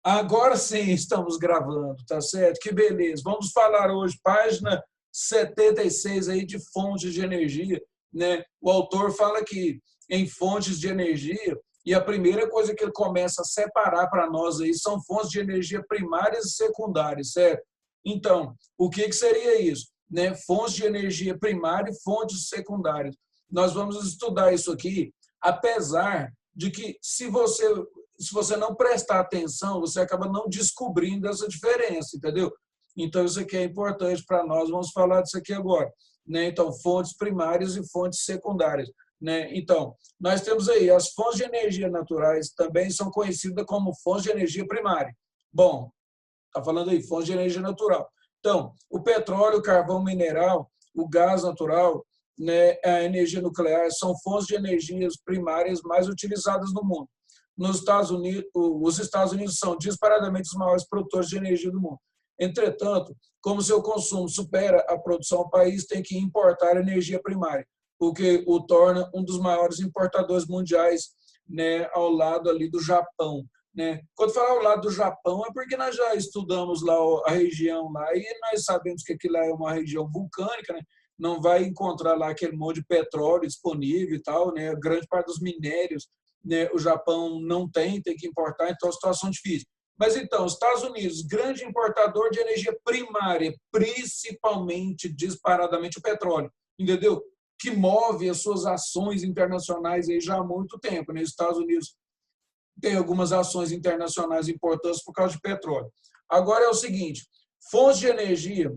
Agora sim estamos gravando, tá certo? Que beleza. Vamos falar hoje, página 76 aí de fontes de energia, né? O autor fala que em fontes de energia, e a primeira coisa que ele começa a separar para nós aí são fontes de energia primárias e secundárias, certo? Então, o que seria isso? Né? Fontes de energia primária e fontes secundárias. Nós vamos estudar isso aqui, apesar de que se você não prestar atenção, você acaba não descobrindo essa diferença, entendeu? Então, isso aqui é importante para nós. Vamos falar disso aqui agora. Né? Então, fontes primárias e fontes secundárias. Né? Então, nós temos aí as fontes de energia naturais, também são conhecidas como fontes de energia primária. Bom, está falando aí, fontes de energia natural. Então, o petróleo, o carvão mineral, o gás natural, né, a energia nuclear, são fontes de energias primárias mais utilizadas no mundo. Nos Estados Unidos, os Estados Unidos são disparadamente os maiores produtores de energia do mundo. Entretanto, como seu consumo supera a produção, o país tem que importar energia primária, o que o torna um dos maiores importadores mundiais, né, ao lado ali do Japão. Né? Quando falar ao lado do Japão, é porque nós já estudamos lá a região lá e nós sabemos que aquilo lá é uma região vulcânica, né? Não vai encontrar lá aquele monte de petróleo disponível e tal, né? A grande parte dos minérios, né, o Japão não tem que importar, então é uma situação difícil. Mas então, os Estados Unidos, grande importador de energia primária, principalmente, disparadamente, o petróleo, entendeu? Que move as suas ações internacionais aí já há muito tempo. Né? Os Estados Unidos tem algumas ações internacionais importantes por causa de petróleo. Agora é o seguinte, fontes de energia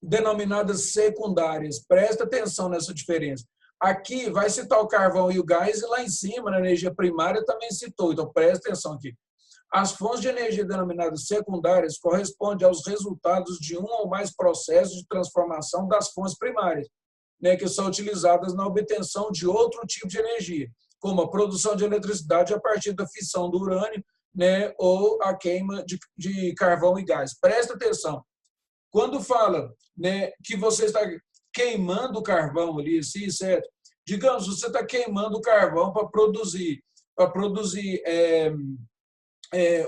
denominadas secundárias, presta atenção nessa diferença. Aqui vai citar o carvão e o gás, e lá em cima, na energia primária, também citou, então presta atenção aqui. As fontes de energia denominadas secundárias correspondem aos resultados de um ou mais processos de transformação das fontes primárias, né, que são utilizadas na obtenção de outro tipo de energia, como a produção de eletricidade a partir da fissão do urânio, né, ou a queima de carvão e gás. Presta atenção. Quando fala, né, que você está queimando o carvão ali, sim, certo? Digamos, você está queimando o carvão para produzir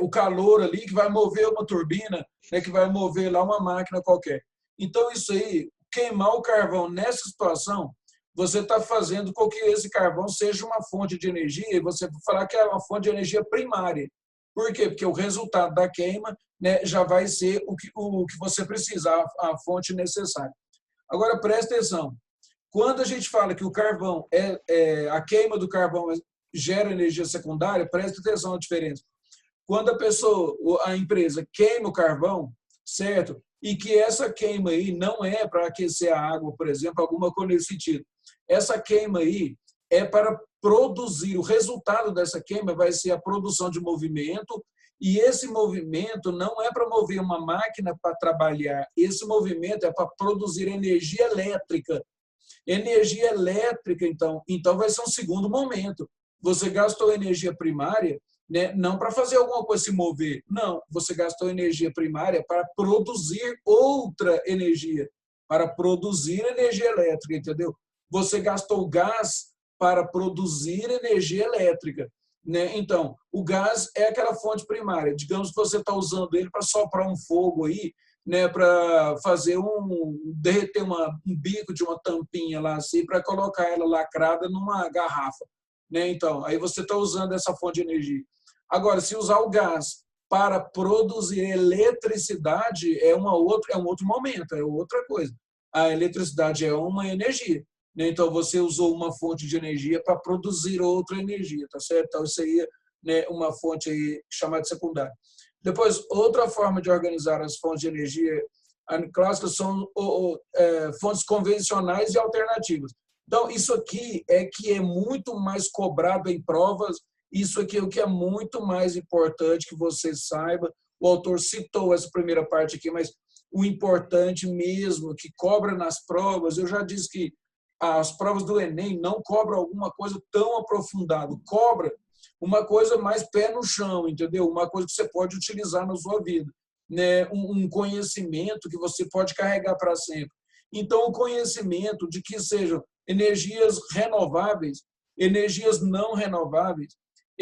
o calor ali que vai mover uma turbina, né, que vai mover lá uma máquina qualquer. Então, isso aí, queimar o carvão nessa situação, você está fazendo com que esse carvão seja uma fonte de energia, e você falar que é uma fonte de energia primária. Por quê? Porque o resultado da queima, né, já vai ser o que você precisa, a fonte necessária. Agora, presta atenção. Quando a gente fala que o carvão, a queima do carvão gera energia secundária, presta atenção na diferença. Quando a empresa queima o carvão, certo? E que essa queima aí não é para aquecer a água, por exemplo, alguma coisa nesse sentido. Essa queima aí é para produzir, o resultado dessa queima vai ser a produção de movimento, e esse movimento não é para mover uma máquina para trabalhar, esse movimento é para produzir energia elétrica. Energia elétrica, então vai ser um segundo momento. Você gastou energia primária, né, não para fazer alguma coisa se mover, não. Você gastou energia primária para produzir outra energia, para produzir energia elétrica, entendeu? Você gastou gás para produzir energia elétrica. Né? Então, o gás é aquela fonte primária. Digamos que você está usando ele para soprar um fogo aí, né, para fazer derreter um bico de uma tampinha lá assim, para colocar ela lacrada numa garrafa. Né? Então, aí você está usando essa fonte de energia. Agora, se usar o gás para produzir eletricidade, é um outro momento, é outra coisa. A eletricidade é uma energia. Né? Então, você usou uma fonte de energia para produzir outra energia, tá certo? Então, isso aí, né, uma fonte aí chamada secundária. Depois, outra forma de organizar as fontes de energia clássicas são fontes convencionais e alternativas. Então, isso aqui é que é muito mais cobrado em provas, isso aqui é o que é muito mais importante que você saiba. O autor citou essa primeira parte aqui, mas o importante mesmo, que cobra nas provas, eu já disse que as provas do Enem não cobram alguma coisa tão aprofundada, cobra uma coisa mais pé no chão, entendeu? Uma coisa que você pode utilizar na sua vida, né? Um conhecimento que você pode carregar para sempre. Então, o conhecimento de que sejam energias renováveis, energias não renováveis,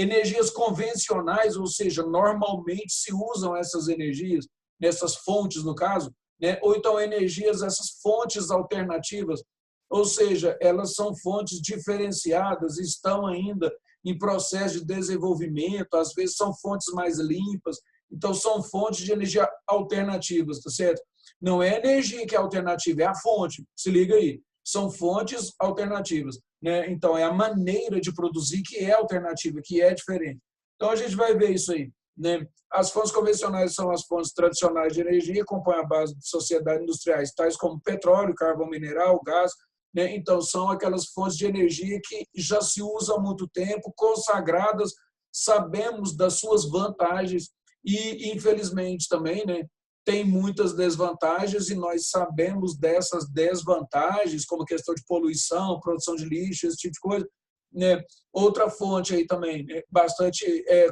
Energias convencionais, ou seja, normalmente se usam essas energias, nessas fontes, no caso, né? Ou então energias, essas fontes alternativas, ou seja, elas são fontes diferenciadas, estão ainda em processo de desenvolvimento, às vezes são fontes mais limpas, então são fontes de energia alternativas, tá certo? Não é a energia que é alternativa, é a fonte, se liga aí, são fontes alternativas, né? Então é a maneira de produzir que é alternativa, que é diferente. Então a gente vai ver isso aí, né? As fontes convencionais são as fontes tradicionais de energia, compõem a base de sociedades industriais, tais como petróleo, carvão mineral, gás, né? Então, são aquelas fontes de energia que já se usam há muito tempo, consagradas, sabemos das suas vantagens e, infelizmente, também, né, tem muitas desvantagens e nós sabemos dessas desvantagens, como questão de poluição, produção de lixo, esse tipo de coisa, né? Outra fonte aí também, né, bastante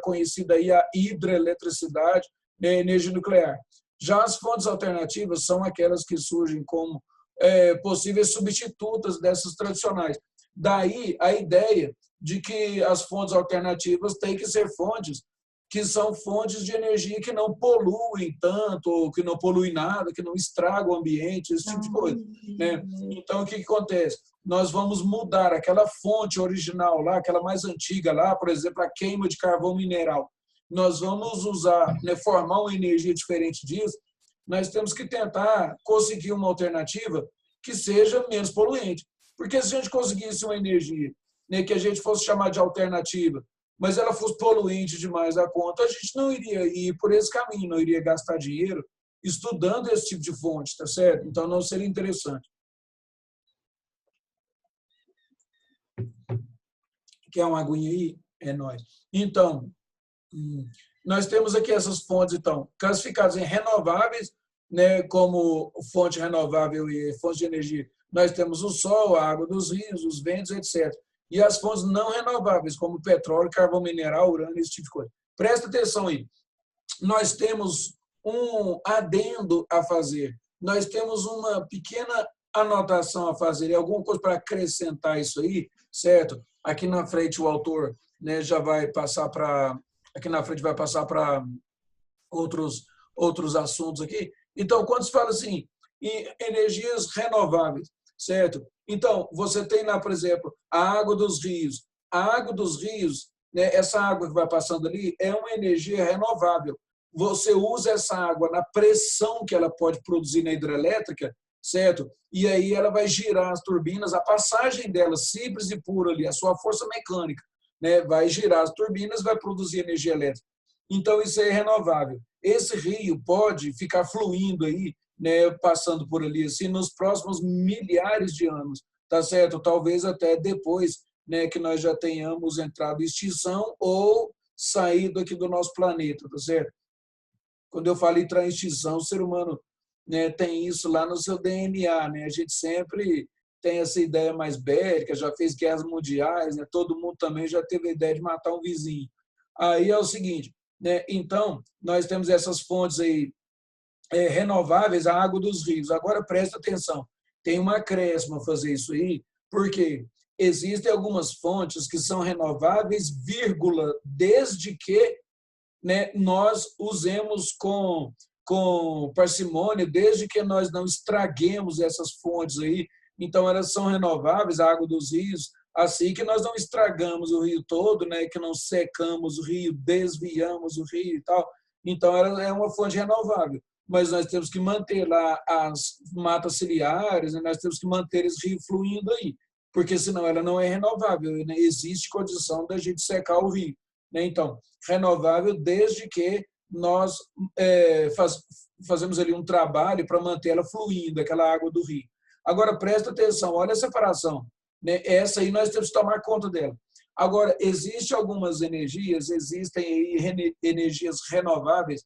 conhecida aí, a hidroeletricidade, né, energia nuclear. Já as fontes alternativas são aquelas que surgem como possíveis substitutas dessas tradicionais. Daí a ideia de que as fontes alternativas têm que ser fontes que são fontes de energia que não poluem tanto, ou que não poluem nada, que não estragam o ambiente, esse tipo de coisa, né? Então, o que acontece? Nós vamos mudar aquela fonte original lá, aquela mais antiga lá, por exemplo, a queima de carvão mineral. Nós vamos usar, né, formar uma energia diferente disso. Nós temos que tentar conseguir uma alternativa que seja menos poluente. Porque se a gente conseguisse uma energia, né, que a gente fosse chamar de alternativa, mas ela fosse poluente demais da conta, a gente não iria ir por esse caminho, não iria gastar dinheiro estudando esse tipo de fonte, tá certo? Então, não seria interessante. Quer uma aguinha aí? É nóis. Então, nós temos aqui essas fontes, então, classificadas em renováveis, né, como fonte renovável e fonte de energia. Nós temos o sol, a água dos rios, os ventos, etc. E as fontes não renováveis, como petróleo, carvão mineral, urânio, esse tipo de coisa. Presta atenção aí. Nós temos um adendo a fazer. Nós temos uma pequena anotação a fazer, alguma coisa para acrescentar isso aí, certo? Aqui na frente o autor, né, já vai passar para... Aqui na frente vai passar para outros assuntos aqui. Então, quando se fala assim, em energias renováveis, certo? Então, você tem lá, por exemplo, a água dos rios. A água dos rios, né, essa água que vai passando ali, é uma energia renovável. Você usa essa água na pressão que ela pode produzir na hidrelétrica, certo? E aí ela vai girar as turbinas, a passagem dela, simples e pura ali, a sua força mecânica, né, vai girar as turbinas, vai produzir energia elétrica. Então, isso é renovável. Esse rio pode ficar fluindo aí, né, passando por ali, assim, nos próximos milhares de anos, tá certo? Talvez até depois, né, que nós já tenhamos entrado em extinção ou saído aqui do nosso planeta, tá certo? Quando eu falo entrar em extinção, o ser humano, né, tem isso lá no seu DNA, né? A gente sempre tem essa ideia mais bélica, já fez guerras mundiais, né? Todo mundo também já teve a ideia de matar um vizinho. Aí é o seguinte, né? Então, nós temos essas fontes aí renováveis, a água dos rios. Agora, presta atenção, tem uma acréscimo a fazer isso aí, porque existem algumas fontes que são renováveis, vírgula, desde que, né, nós usemos com parcimônia, desde que nós não estraguemos essas fontes aí. Então, elas são renováveis, a água dos rios, assim que nós não estragamos o rio todo, né, que não secamos o rio, desviamos o rio e tal. Então, ela é uma fonte renovável. Mas nós temos que manter lá as matas ciliares, né, nós temos que manter esse rio fluindo aí, porque senão ela não é renovável, né? Existe condição da gente secar o rio, né? Então, renovável desde que nós fazemos ali um trabalho para manter ela fluindo, aquela água do rio. Agora, presta atenção, olha a separação, né? Essa aí nós temos que tomar conta dela. Agora, existem algumas energias, existem aí energias renováveis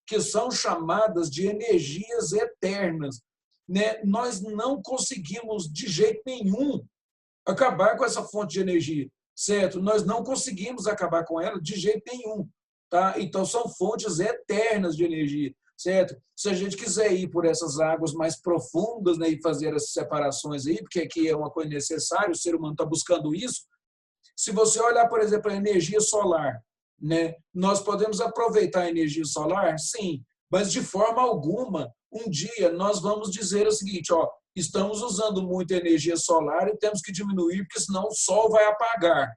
que são chamadas de energias eternas, né? Nós não conseguimos, de jeito nenhum, acabar com essa fonte de energia, certo? Nós não conseguimos acabar com ela de jeito nenhum, tá? Então, são fontes eternas de energia, certo? Se a gente quiser ir por essas águas mais profundas, né, e fazer essas separações aí, porque aqui é uma coisa necessária, o ser humano está buscando isso, Se você olhar, por exemplo, a energia solar, né, nós podemos aproveitar a energia solar? Sim, mas de forma alguma, um dia nós vamos dizer o seguinte, ó, estamos usando muita energia solar e temos que diminuir, porque senão o sol vai apagar.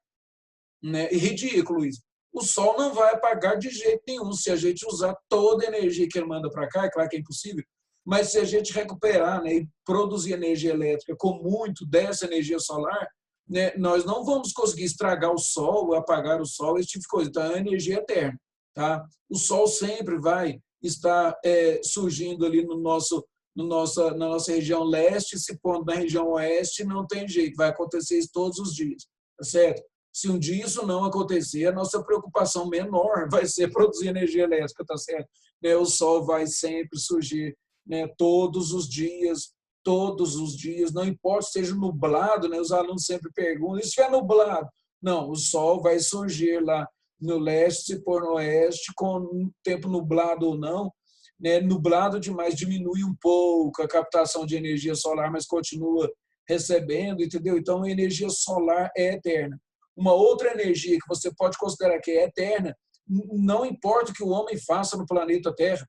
Né? E ridículo isso. O sol não vai apagar de jeito nenhum se a gente usar toda a energia que ele manda para cá, é claro que é impossível, mas se a gente recuperar, né, e produzir energia elétrica com muito dessa energia solar, né, nós não vamos conseguir estragar o sol, apagar o sol, esse tipo de coisa. Então, é energia eterna. Tá? O sol sempre vai estar surgindo ali na nossa região leste, se pondo na região oeste, não tem jeito, vai acontecer isso todos os dias. Tá certo? Se um dia isso não acontecer, a nossa preocupação menor vai ser produzir energia elétrica, tá certo? Né? O sol vai sempre surgir, né? Todos os dias, não importa se seja nublado, né? Os alunos sempre perguntam, e se é nublado? Não, o sol vai surgir lá no leste, se for no oeste, com tempo nublado ou não, né? Nublado demais diminui um pouco a captação de energia solar, mas continua recebendo, entendeu? Então, a energia solar é eterna. Uma outra energia que você pode considerar que é eterna, não importa o que o homem faça no planeta Terra,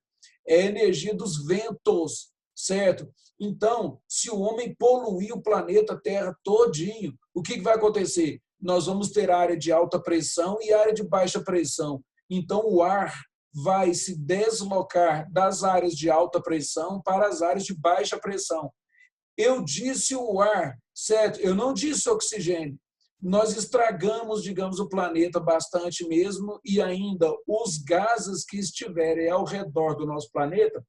é a energia dos ventos, certo? Então, se o homem poluir o planeta Terra todinho, o que vai acontecer? Nós vamos ter área de alta pressão e área de baixa pressão. Então, o ar vai se deslocar das áreas de alta pressão para as áreas de baixa pressão. Eu disse o ar, certo? Eu não disse oxigênio. Nós estragamos, digamos, o planeta bastante mesmo e ainda os gases que estiverem ao redor do nosso planeta,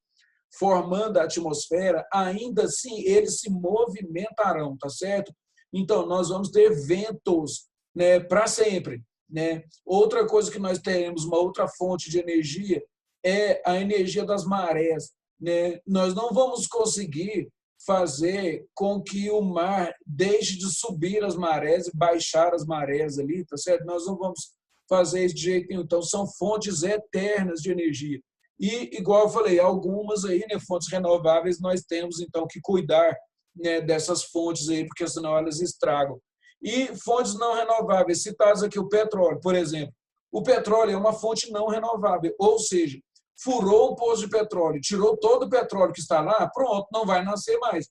formando a atmosfera, ainda assim eles se movimentarão, tá certo? Então, nós vamos ter ventos, né, para sempre. Né? Outra coisa que nós teremos, uma outra fonte de energia, é a energia das marés. Né? Nós não vamos conseguir fazer com que o mar deixe de subir as marés e baixar as marés ali, tá certo? Nós não vamos fazer isso de jeito nenhum. Então, são fontes eternas de energia. E, igual eu falei, algumas aí, né, fontes renováveis, nós temos, então, que cuidar, né, dessas fontes aí, porque senão elas estragam. E fontes não renováveis, citadas aqui o petróleo, por exemplo. O petróleo é uma fonte não renovável, ou seja, furou um poço de petróleo, tirou todo o petróleo que está lá, pronto, não vai nascer mais.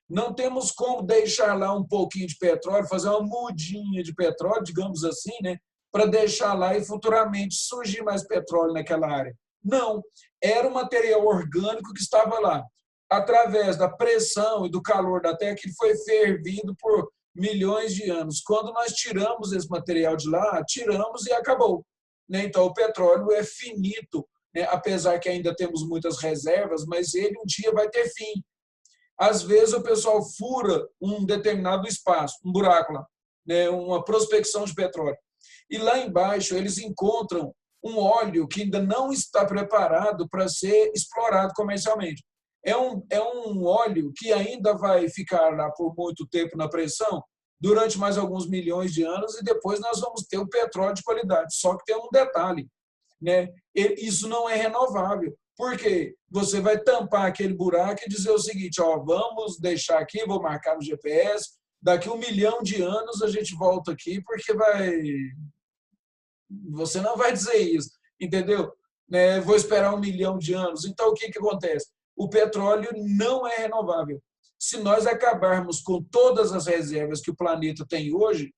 Não temos como deixar lá um pouquinho de petróleo, fazer uma mudinha de petróleo, digamos assim, né, para deixar lá e futuramente surgir mais petróleo naquela área. Não, era um material orgânico que estava lá. Através da pressão e do calor da terra, que foi fervido por milhões de anos. Quando nós tiramos esse material de lá, tiramos e acabou. Então, o petróleo é finito, apesar que ainda temos muitas reservas, mas ele um dia vai ter fim. Às vezes o pessoal fura um determinado espaço, um buraco lá, uma prospecção de petróleo. E lá embaixo eles encontram um óleo que ainda não está preparado para ser explorado comercialmente. É um óleo que ainda vai ficar lá por muito tempo na pressão, durante mais alguns milhões de anos, e depois nós vamos ter o petróleo de qualidade. Só que tem um detalhe, isso não é renovável. Por quê? Você vai tampar aquele buraco e dizer o seguinte, ó, vamos deixar aqui, vou marcar no GPS, daqui 1 milhão de anos a gente volta aqui, porque você não vai dizer isso, entendeu? Vou esperar 1 milhão de anos. Então, o que acontece? O petróleo não é renovável. Se nós acabarmos com todas as reservas que o planeta tem hoje,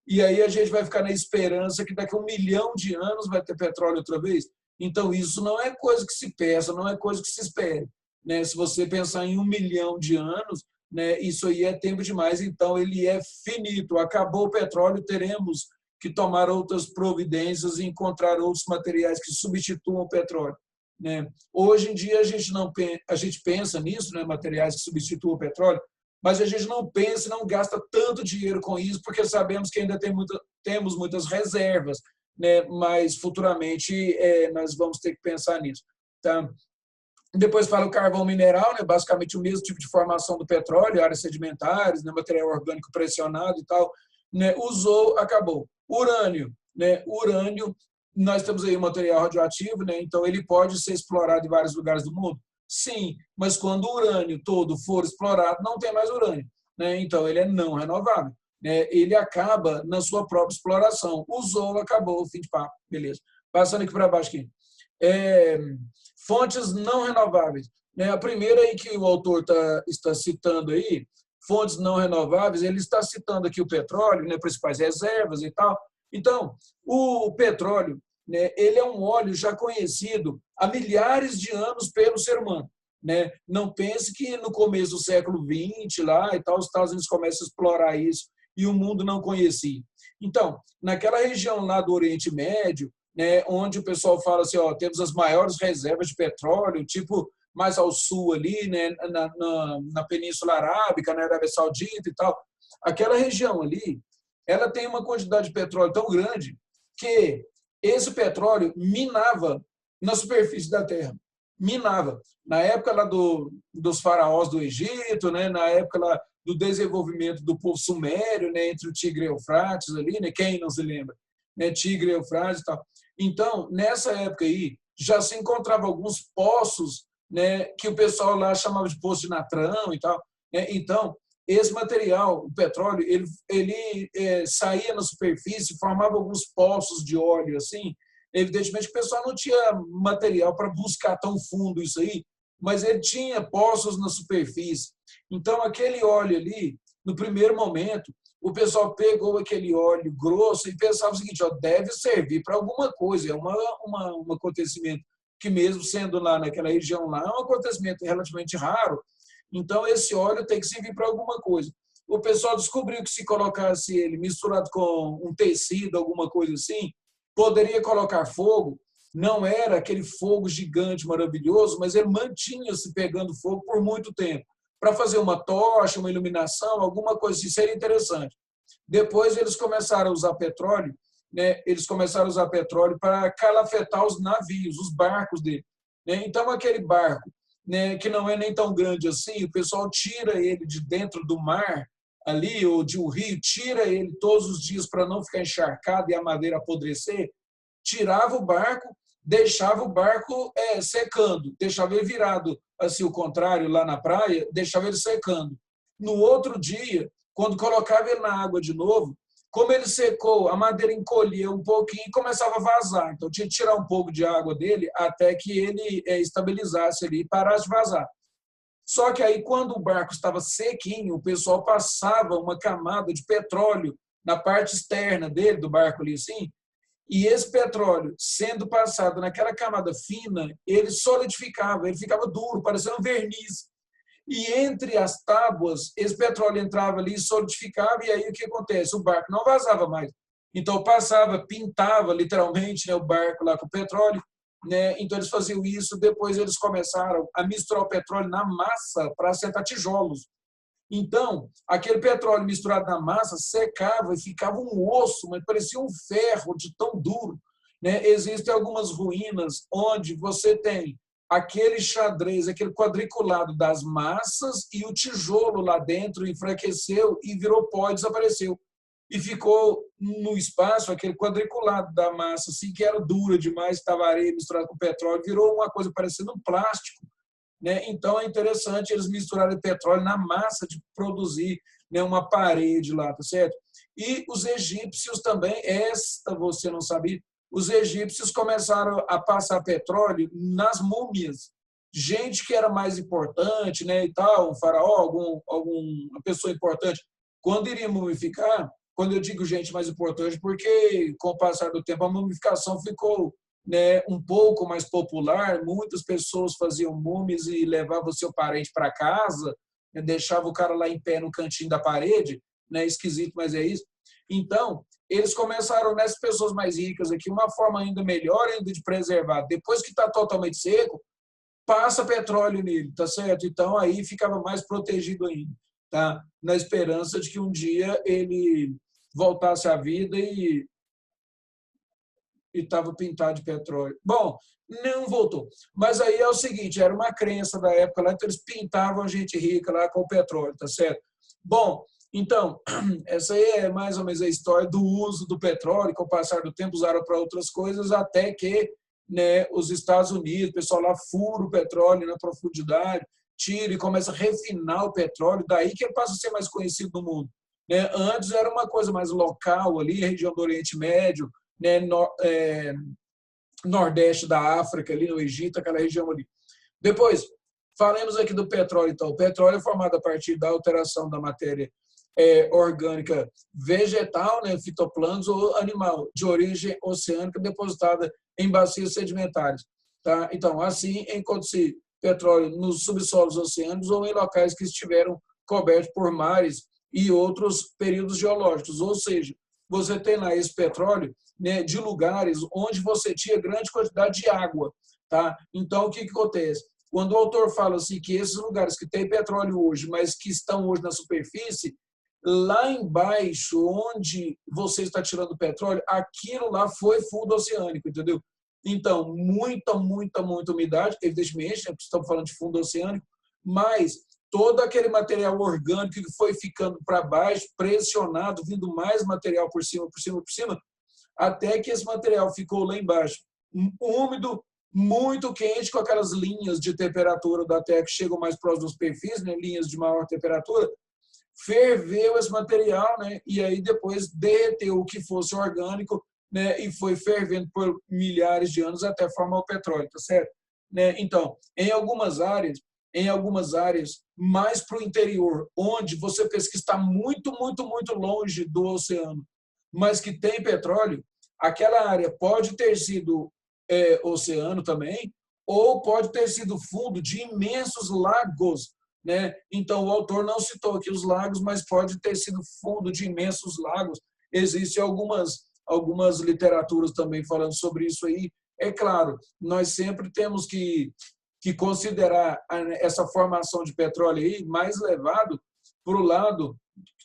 e aí a gente vai ficar na esperança que daqui a 1 milhão de anos vai ter petróleo outra vez. Então, isso não é coisa que se peça, não é coisa que se espere. Se você pensar em 1 milhão de anos, isso aí é tempo demais. Então, ele é finito. Acabou o petróleo, teremos que tomar outras providências e encontrar outros materiais que substituam o petróleo. Hoje em dia, a gente pensa nisso, materiais que substituam o petróleo, mas a gente não pensa e não gasta tanto dinheiro com isso, porque sabemos que ainda temos muitas reservas, mas futuramente nós vamos ter que pensar nisso. Tá? Depois fala o carvão mineral, basicamente o mesmo tipo de formação do petróleo, áreas sedimentares, material orgânico pressionado e tal. Usou, acabou. Urânio. Urânio, nós temos aí um material radioativo, então ele pode ser explorado em vários lugares do mundo? Sim, mas quando o urânio todo for explorado, não tem mais urânio. Então ele é não renovável. né, ele acaba na sua própria exploração. Usou, acabou, fim de papo, beleza. Passando aqui para baixo aqui. Fontes não renováveis, né? A primeira aí que o autor está citando aí, fontes não renováveis, ele está citando aqui o petróleo, né, principais reservas e tal. Então, o petróleo, né, ele é um óleo já conhecido há milhares de anos pelo ser humano, né? Não pense que no começo do século XX lá e tal, os Estados Unidos começam a explorar isso e o mundo não conhecia. Então, naquela região lá do Oriente Médio, né, onde o pessoal fala assim, ó, temos as maiores reservas de petróleo, tipo mais ao sul ali, né, na Península Arábica, na Arábia Saudita e tal. Aquela região ali, ela tem uma quantidade de petróleo tão grande que esse petróleo minava na superfície da terra. Minava. Na época lá dos faraós do Egito, né, na época lá do desenvolvimento do povo sumério, né, entre o Tigre e o Eufrates ali, né, quem não se lembra, né, Tigre e Eufrates e tal. Então, nessa época aí, já se encontrava alguns poços, né, que o pessoal lá chamava de poço de natrão e tal, né? Então, esse material, o petróleo, ele saía na superfície, formava alguns poços de óleo, assim. Evidentemente, o pessoal não tinha material para buscar tão fundo isso aí, mas ele tinha poços na superfície. Então, aquele óleo ali, no primeiro momento, o pessoal pegou aquele óleo grosso e pensava o seguinte, ó, deve servir para alguma coisa, é um acontecimento que mesmo sendo lá naquela região lá, é um acontecimento relativamente raro, então esse óleo tem que servir para alguma coisa. O pessoal descobriu que se colocasse ele misturado com um tecido, alguma coisa assim, poderia colocar fogo, não era aquele fogo gigante, maravilhoso, mas ele mantinha-se pegando fogo por muito tempo. Para fazer uma tocha, uma iluminação, alguma coisa assim, seria interessante. Depois eles começaram a usar petróleo, né? Eles começaram a usar petróleo para calafetar os navios, os barcos dele, né? Então, aquele barco, né, que não é nem tão grande assim, o pessoal tira ele de dentro do mar, ali, ou de um rio, tira ele todos os dias para não ficar encharcado e a madeira apodrecer, tirava o barco, deixava o barco secando, deixava ele virado assim, o contrário, lá na praia, deixava ele secando. No outro dia, quando colocava ele na água de novo, como ele secou, a madeira encolhia um pouquinho e começava a vazar. Então, tinha que tirar um pouco de água dele até que ele estabilizasse ali e parasse de vazar. Só que aí, quando o barco estava sequinho, o pessoal passava uma camada de petróleo na parte externa dele, do barco ali assim, e esse petróleo, sendo passado naquela camada fina, ele solidificava, ele ficava duro, parecendo um verniz. E entre as tábuas, esse petróleo entrava ali, solidificava, e aí o que acontece? O barco não vazava mais. Então passava, pintava literalmente, né, o barco lá com o petróleo, né? Então eles faziam isso, depois eles começaram a misturar o petróleo na massa para assentar tijolos. Então, aquele petróleo misturado na massa secava e ficava um osso, mas parecia um ferro de tão duro, né? Existem algumas ruínas onde você tem aquele xadrez, aquele quadriculado das massas e o tijolo lá dentro enfraqueceu e virou pó e desapareceu. E ficou no espaço aquele quadriculado da massa, assim, que era dura demais, estava areia misturada com petróleo, virou uma coisa parecendo um plástico, né? Então, é interessante eles misturarem petróleo na massa de produzir, né, uma parede lá, tá certo? E os egípcios também, esta você não sabia, os egípcios começaram a passar petróleo nas múmias. Gente que era mais importante, né, e tal, um faraó, alguma pessoa importante, quando iria mumificar, quando eu digo gente mais importante, porque com o passar do tempo a mumificação ficou, né, um pouco mais popular, muitas pessoas faziam múmias e levavam o seu parente para casa, né, deixava o cara lá em pé no cantinho da parede, né, esquisito, mas é isso. Então, eles começaram nessas pessoas mais ricas aqui, uma forma ainda melhor ainda de preservar. Depois que está totalmente seco, passa petróleo nele, tá certo? Então, aí ficava mais protegido ainda, tá? Na esperança de que um dia ele voltasse à vida e estava pintado de petróleo. Bom, não voltou. Mas aí é o seguinte, era uma crença da época lá, então eles pintavam a gente rica lá com o petróleo, tá certo? Bom, então, essa aí é mais ou menos a história do uso do petróleo, com o passar do tempo usaram para outras coisas, até que, né, os Estados Unidos, o pessoal lá fura o petróleo na profundidade, tira e começa a refinar o petróleo, daí que ele passa a ser mais conhecido no mundo. né? Antes era uma coisa mais local ali, região do Oriente Médio, né? Nordeste da África, ali no Egito, aquela região ali. Depois, falemos aqui do petróleo, então. O petróleo é formado a partir da alteração da matéria orgânica vegetal, né, fitoplâncton ou animal, de origem oceânica, depositada em bacias sedimentares. Tá? Então, assim, encontra-se petróleo nos subsolos oceânicos ou em locais que estiveram cobertos por mares e outros períodos geológicos. Ou seja, você tem lá esse petróleo, né, de lugares onde você tinha grande quantidade de água. Tá? Então, o que acontece? Quando o autor fala assim, que esses lugares que têm petróleo hoje, mas que estão hoje na superfície, lá embaixo, onde você está tirando petróleo, aquilo lá foi fundo oceânico, entendeu? Então, muita umidade, evidentemente, né, estamos falando de fundo oceânico, mas todo aquele material orgânico que foi ficando para baixo, pressionado, vindo mais material por cima, até que esse material ficou lá embaixo, úmido, muito quente, com aquelas linhas de temperatura da Terra que chegam mais próximas da superfície, né, linhas de maior temperatura, ferveu esse material, né, e aí depois derreteu o que fosse orgânico, né, e foi fervendo por milhares de anos até formar o petróleo, tá certo? Né? Então, em algumas áreas mais para o interior, onde você pensa que está muito longe do oceano, mas que tem petróleo, aquela área pode ter sido oceano também, ou pode ter sido fundo de imensos lagos, né? Então, o autor não citou aqui os lagos, mas pode ter sido fundo de imensos lagos. Existem algumas literaturas também falando sobre isso aí. É claro, nós sempre temos que considerar essa formação de petróleo aí mais levado para o lado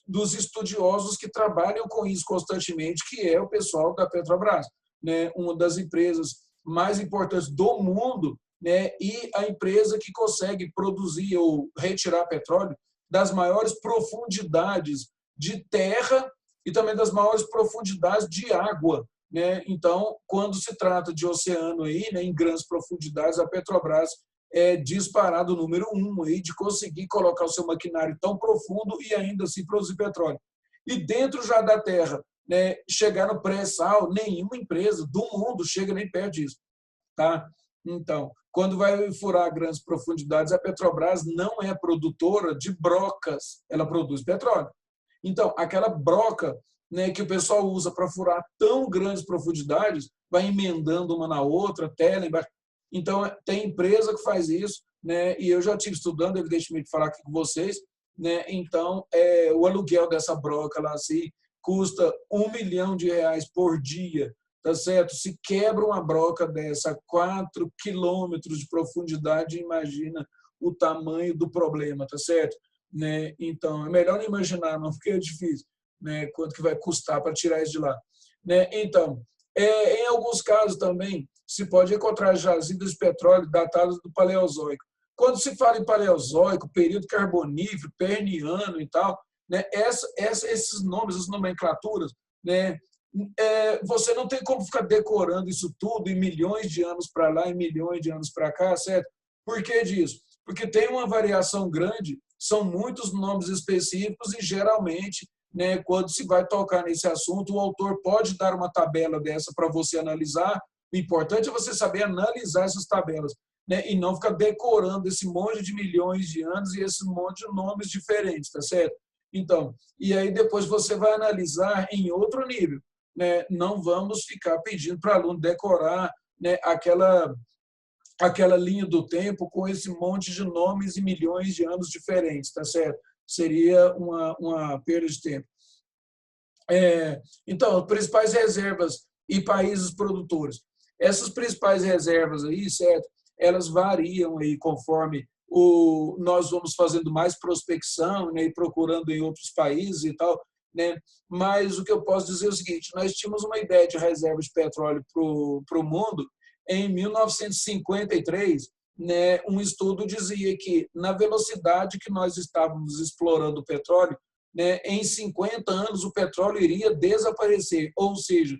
dos estudiosos que trabalham com isso constantemente, que é o pessoal da Petrobras, né? Uma das empresas mais importantes do mundo, né? E a empresa que consegue produzir ou retirar petróleo das maiores profundidades de terra e também das maiores profundidades de água, né? Então, quando se trata de oceano aí, né, em grandes profundidades, a Petrobras é disparado o número 1 aí de conseguir colocar o seu maquinário tão profundo e ainda assim produzir petróleo. E dentro já da terra, né, chegar no pré-sal, nenhuma empresa do mundo chega nem perto disso. Tá? Então, quando vai furar grandes profundidades, a Petrobras não é produtora de brocas, ela produz petróleo. Então, aquela broca, né, que o pessoal usa para furar tão grandes profundidades, vai emendando uma na outra, até lá embaixo. Então, tem empresa que faz isso, né, e eu já estive estudando, evidentemente, falar aqui com vocês, né, então, o aluguel dessa broca lá assim, custa R$1 milhão por dia, tá certo? Se quebra uma broca dessa a 4 quilômetros de profundidade, imagina o tamanho do problema, tá certo? Né? Então, é melhor não imaginar, não, porque é difícil, né? Quanto que vai custar para tirar isso de lá. Né? Então, em alguns casos também, se pode encontrar jazidas de petróleo datadas do Paleozoico. Quando se fala em Paleozoico, período carbonífero, Permiano e tal, né? Esses nomes, as nomenclaturas, né? Você não tem como ficar decorando isso tudo em milhões de anos para lá e milhões de anos para cá, certo? Por que disso? Porque tem uma variação grande, são muitos nomes específicos e, geralmente, né, quando se vai tocar nesse assunto, o autor pode dar uma tabela dessa para você analisar. O importante é você saber analisar essas tabelas, né, e não ficar decorando esse monte de milhões de anos e esse monte de nomes diferentes, tá certo? Então, e aí depois você vai analisar em outro nível. Né? Não vamos ficar pedindo para o aluno decorar, né, aquela linha do tempo com esse monte de nomes e milhões de anos diferentes, tá certo? Seria uma perda de tempo. Então, principais reservas e países produtores. Essas principais reservas aí, certo? Elas variam aí conforme nós vamos fazendo mais prospecção, né, e procurando em outros países e tal, né? Mas o que eu posso dizer é o seguinte: nós tínhamos uma ideia de reserva de petróleo para o mundo em 1953, né? Um estudo dizia que na velocidade que nós estávamos explorando o petróleo, né, em 50 anos o petróleo iria desaparecer, ou seja,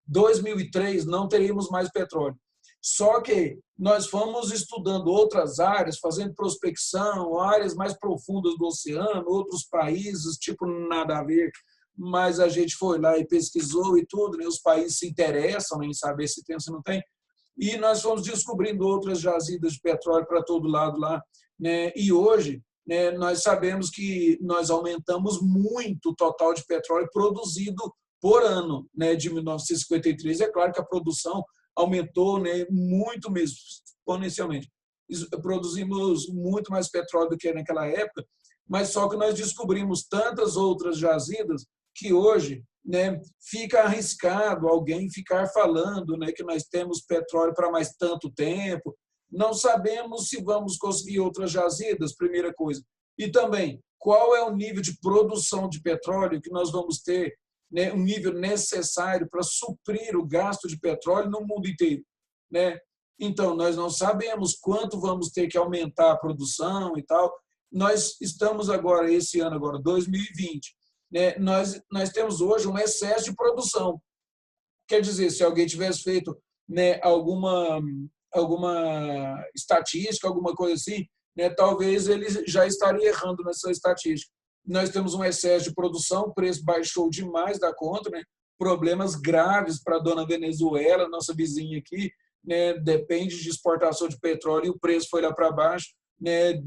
2003 não teríamos mais petróleo. Só que nós fomos estudando outras áreas, fazendo prospecção, áreas mais profundas do oceano, outros países, tipo, nada a ver, mas a gente foi lá e pesquisou e tudo, né? Os países se interessam em saber se tem ou se não tem, e nós fomos descobrindo outras jazidas de petróleo para todo lado lá, né? E hoje, né, nós sabemos que nós aumentamos muito o total de petróleo produzido por ano, né, de 1953. É claro que a produção aumentou, né, muito mesmo, exponencialmente. Produzimos muito mais petróleo do que naquela época, mas só que nós descobrimos tantas outras jazidas que hoje, né, fica arriscado alguém ficar falando, né, que nós temos petróleo para mais tanto tempo. Não sabemos se vamos conseguir outras jazidas, primeira coisa. E também, qual é o nível de produção de petróleo que nós vamos ter, né, um nível necessário para suprir o gasto de petróleo no mundo inteiro, né? Então, nós não sabemos quanto vamos ter que aumentar a produção e tal. Nós estamos agora, esse ano, agora, 2020, né, nós temos hoje um excesso de produção. Quer dizer, se alguém tivesse feito, né, alguma estatística, alguma coisa assim, né, talvez ele já estaria errando nessa estatística. Nós temos um excesso de produção, o preço baixou demais da conta, né, problemas graves para a dona Venezuela, nossa vizinha aqui, né, depende de exportação de petróleo e o preço foi lá para baixo, né,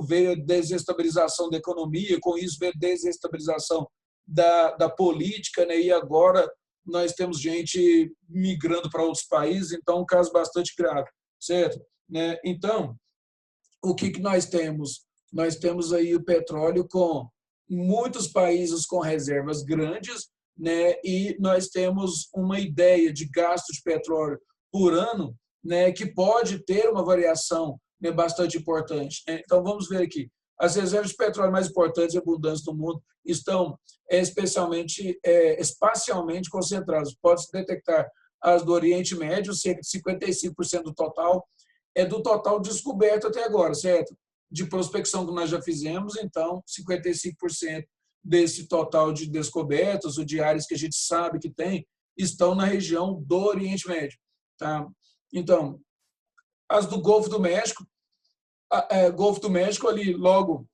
veio a desestabilização da economia, com isso veio a desestabilização da política, né, e agora nós temos gente migrando para outros países, então é um caso bastante grave, certo? Né? Então, o que nós temos? Nós temos aí o petróleo com muitos países com reservas grandes, né? E nós temos uma ideia de gasto de petróleo por ano, né? Que pode ter uma variação, né, bastante importante, né? Então, vamos ver aqui. As reservas de petróleo mais importantes e abundantes do mundo estão espacialmente concentradas. Pode-se detectar as do Oriente Médio, cerca de 55% do total, é do total descoberto até agora, certo? De prospecção que nós já fizemos, então, 55% desse total de descobertas ou de áreas que a gente sabe que tem, estão na região do Oriente Médio. Tá? Então, as do Golfo do México, Golfo do México ali, logo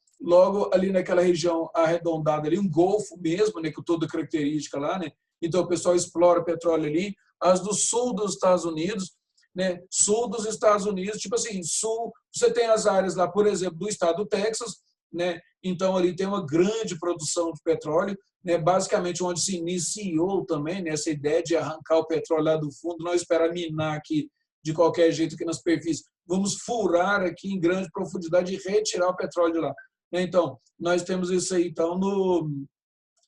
ali naquela região arredondada ali, um golfo mesmo, né, com toda característica lá, né? Então o pessoal explora petróleo ali. As do sul dos Estados Unidos, né? Sul dos Estados Unidos, tipo assim, sul, você tem as áreas lá, por exemplo, do estado do Texas, né? Então ali tem uma grande produção de petróleo, né? Basicamente onde se iniciou também, né, essa ideia de arrancar o petróleo lá do fundo, não esperar minar aqui de qualquer jeito aqui nas superfícies. Vamos furar aqui em grande profundidade e retirar o petróleo de lá. Então, nós temos isso aí então,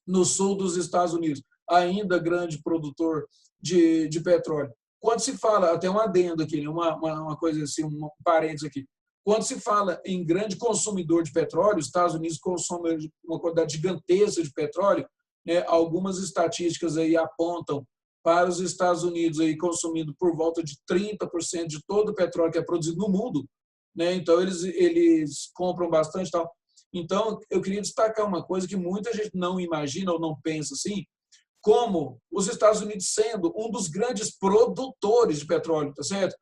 no sul dos Estados Unidos, ainda grande produtor de petróleo. Quando se fala, até um adendo aqui, uma coisa assim, um parênteses aqui, quando se fala em grande consumidor de petróleo, os Estados Unidos consomem uma quantidade gigantesca de petróleo, né? Algumas estatísticas aí apontam para os Estados Unidos aí consumindo por volta de 30% de todo o petróleo que é produzido no mundo, né? Então eles compram bastante, tal. Então eu queria destacar uma coisa que muita gente não imagina ou não pensa assim, como os Estados Unidos sendo um dos grandes produtores de petróleo, tá certo?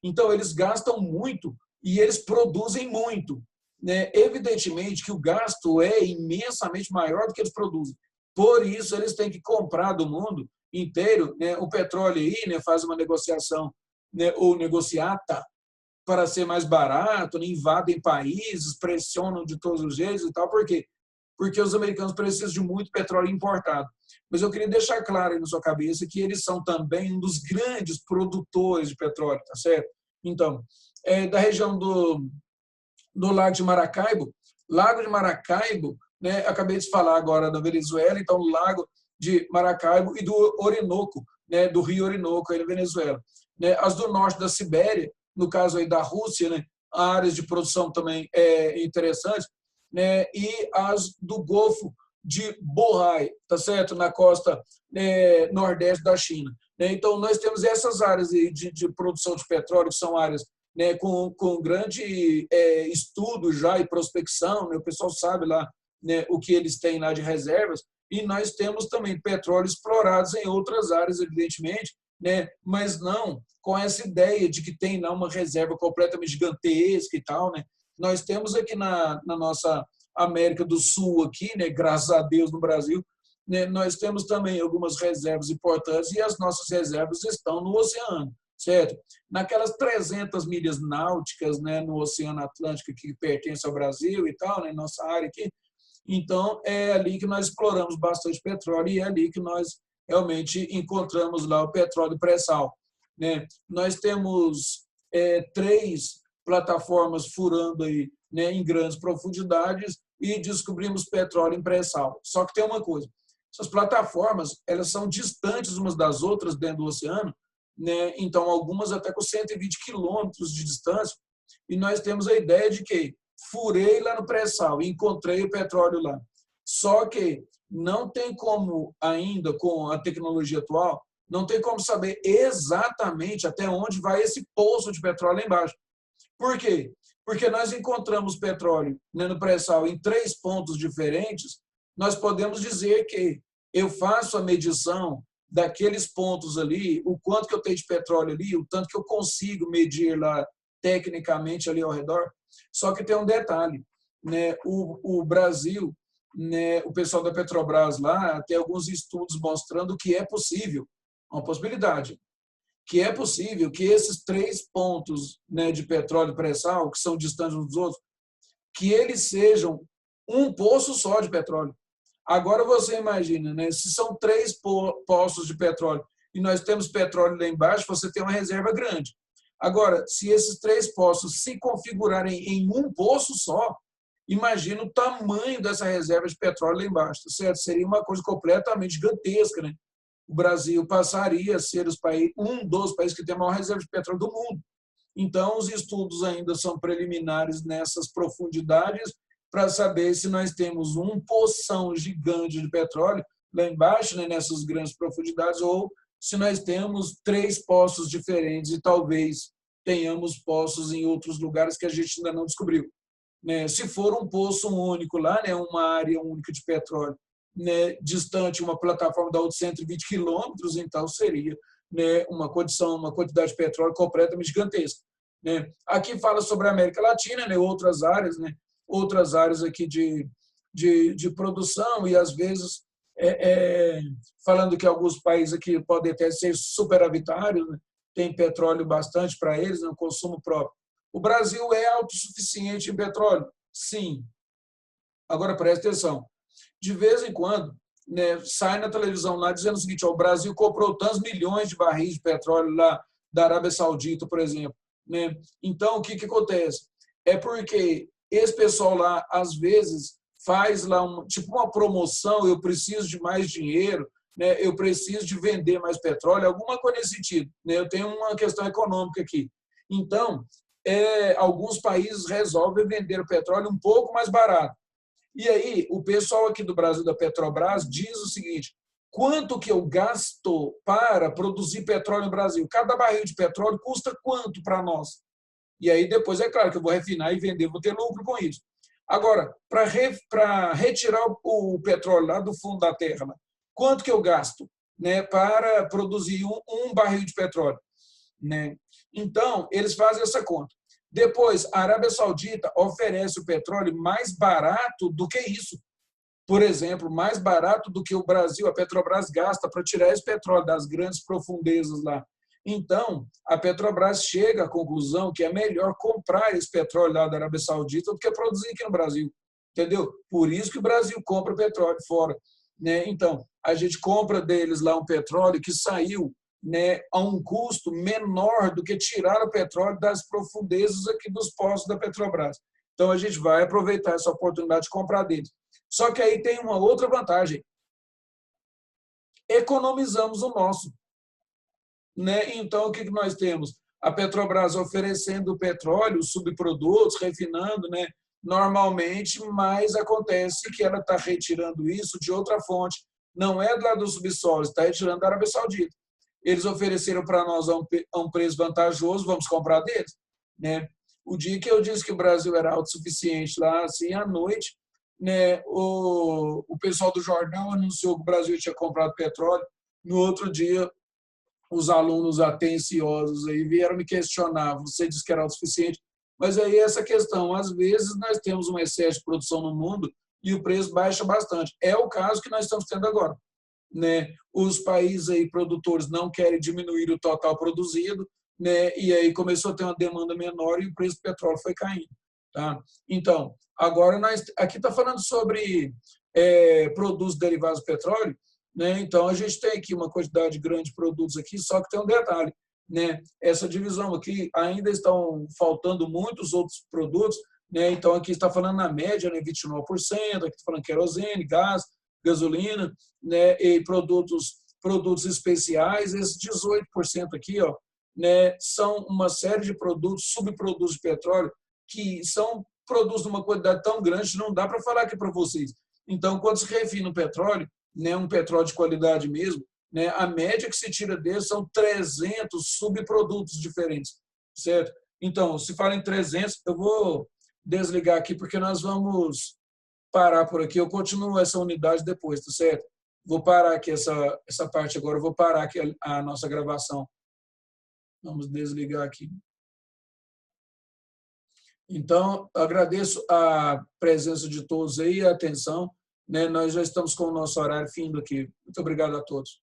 Então eles gastam muito e eles produzem muito, né? Evidentemente que o gasto é imensamente maior do que eles produzem. Por isso eles têm que comprar do mundo inteiro, né, o petróleo aí, né, faz uma negociação, né, ou negociata para ser mais barato, né, invadem países, pressionam de todos os jeitos e tal. Por quê? Porque os americanos precisam de muito petróleo importado. Mas eu queria deixar claro aí na sua cabeça que eles são também um dos grandes produtores de petróleo, tá certo? Então, da região do Lago de Maracaibo, né, acabei de falar agora da Venezuela, então o Lago de Maracaibo e do Orinoco, né, do Rio Orinoco, aí na Venezuela. Né, as do norte da Sibéria, no caso aí da Rússia, né, áreas de produção também interessantes, né, e as do Golfo de Bohai, tá certo? Na costa nordeste da China. Né? Então, nós temos essas áreas aí de produção de petróleo, que são áreas, né, com grande estudo já e prospecção, né? O pessoal sabe lá, né, o que eles têm lá de reservas, e nós temos também petróleo explorados em outras áreas, evidentemente, né? Mas não com essa ideia de que tem lá uma reserva completamente gigantesca e tal, né? Nós temos aqui na nossa América do Sul, aqui, né? Graças a Deus no Brasil, né? Nós temos também algumas reservas importantes e as nossas reservas estão no oceano, certo? Naquelas 300 milhas náuticas, né? No Oceano Atlântico que pertence ao Brasil e tal, né? Nossa área aqui. Então, é ali que nós exploramos bastante petróleo e é ali que nós realmente encontramos lá o petróleo pré-sal, né? Nós temos 3 plataformas furando aí, né, em grandes profundidades e descobrimos petróleo em pré-sal. Só que tem uma coisa, essas plataformas elas são distantes umas das outras dentro do oceano, né? Então, algumas até com 120 quilômetros de distância, e nós temos a ideia de que furei lá no pré-sal e encontrei o petróleo lá. Só que não tem como ainda, com a tecnologia atual, não tem como saber exatamente até onde vai esse poço de petróleo lá embaixo. Por quê? Porque nós encontramos petróleo, né, no pré-sal em 3 pontos diferentes, nós podemos dizer que eu faço a medição daqueles pontos ali, o quanto que eu tenho de petróleo ali, o tanto que eu consigo medir lá tecnicamente ali ao redor. Só que tem um detalhe, né? O Brasil, né, o pessoal da Petrobras lá tem alguns estudos mostrando que é possível, uma possibilidade, que é possível que esses 3 pontos, né, de petróleo pré-sal, que são distantes uns dos outros, que eles sejam um poço só de petróleo. Agora você imagina, né, se são 3 poços de petróleo e nós temos petróleo lá embaixo, você tem uma reserva grande. Agora, se esses 3 poços se configurarem em um poço só, imagina o tamanho dessa reserva de petróleo lá embaixo, certo? Seria uma coisa completamente gigantesca, né? O Brasil passaria a ser um dos países que tem a maior reserva de petróleo do mundo. Então, os estudos ainda são preliminares nessas profundidades para saber se nós temos um poção gigante de petróleo lá embaixo, né, nessas grandes profundidades, ou se nós temos 3 poços diferentes e talvez tenhamos poços em outros lugares que a gente ainda não descobriu. Né? Se for um poço único lá, né, uma área única de petróleo, né, distante uma plataforma da outra 120 quilômetros, então seria, né, uma quantidade de petróleo completamente gigantesca. Né? Aqui fala sobre a América Latina, né, outras áreas aqui de produção e às vezes falando que alguns países aqui podem até ser superavitários, né? Tem petróleo bastante para eles, no consumo próprio. O Brasil é autossuficiente em petróleo? Sim. Agora, preste atenção. De vez em quando, né, sai na televisão lá dizendo o seguinte, ó, o Brasil comprou tantos milhões de barris de petróleo lá da Arábia Saudita, por exemplo. Né? Então, o que acontece? É porque esse pessoal lá, às vezes, faz lá tipo uma promoção, eu preciso de mais dinheiro, né? Eu preciso de vender mais petróleo, alguma coisa nesse sentido. Né? Eu tenho uma questão econômica aqui. Então, alguns países resolvem vender o petróleo um pouco mais barato. E aí, o pessoal aqui do Brasil, da Petrobras, diz o seguinte, quanto que eu gasto para produzir petróleo no Brasil? Cada barril de petróleo custa quanto para nós? E aí, depois, é claro que eu vou refinar e vender, vou ter lucro com isso. Agora, para retirar o petróleo lá do fundo da terra, quanto que eu gasto, né, para produzir um barril de petróleo? Né? Então, eles fazem essa conta. Depois, a Arábia Saudita oferece o petróleo mais barato do que isso. Por exemplo, mais barato do que o Brasil, a Petrobras gasta para tirar esse petróleo das grandes profundezas lá. Então, a Petrobras chega à conclusão que é melhor comprar esse petróleo lá da Arábia Saudita do que produzir aqui no Brasil. Entendeu? Por isso que o Brasil compra petróleo fora. Né? Então, a gente compra deles lá um petróleo que saiu, né, a um custo menor do que tirar o petróleo das profundezas aqui dos poços da Petrobras. Então, a gente vai aproveitar essa oportunidade de comprar deles. Só que aí tem uma outra vantagem. Economizamos o nosso. Né? Então, o que nós temos? A Petrobras oferecendo petróleo, subprodutos, refinando, né? Normalmente, mas acontece que ela está retirando isso de outra fonte. Não é lá do subsolo, está retirando da Arábia Saudita. Eles ofereceram para nós a um preço vantajoso, vamos comprar deles. Né? O dia que eu disse que o Brasil era autossuficiente lá, assim, à noite, né, o pessoal do jornal anunciou que o Brasil tinha comprado petróleo. No outro dia, os alunos atenciosos aí vieram me questionar, você disse que era autossuficiente, mas aí essa questão, às vezes nós temos um excesso de produção no mundo e o preço baixa bastante. É o caso que nós estamos tendo agora, né? Os países aí produtores não querem diminuir o total produzido, né? E aí começou a ter uma demanda menor e o preço do petróleo foi caindo, tá? Então, agora nós aqui está falando sobre produtos derivados do petróleo, né? Então a gente tem aqui uma quantidade grande de produtos aqui, só que tem um detalhe, né? Essa divisão aqui ainda estão faltando muitos outros produtos, né? Então aqui está falando na média, né, 29%, aqui está falando querosene, gás, gasolina, né, e produtos especiais, esses 18% aqui, ó, né, são uma série de produtos, subprodutos de petróleo, que são produtos de uma quantidade tão grande, não dá para falar aqui para vocês. Então, quando se refina o petróleo, né, um petróleo de qualidade mesmo, né, a média que se tira dele são 300 subprodutos diferentes, certo? Então, se fala em 300, eu vou desligar aqui porque nós vamos parar por aqui. Eu continuo essa unidade depois, tá certo? Vou parar aqui essa parte agora, eu vou parar aqui a nossa gravação. Vamos desligar aqui. Então, agradeço a presença de todos aí, a atenção, né? Nós já estamos com o nosso horário findo aqui. Muito obrigado a todos.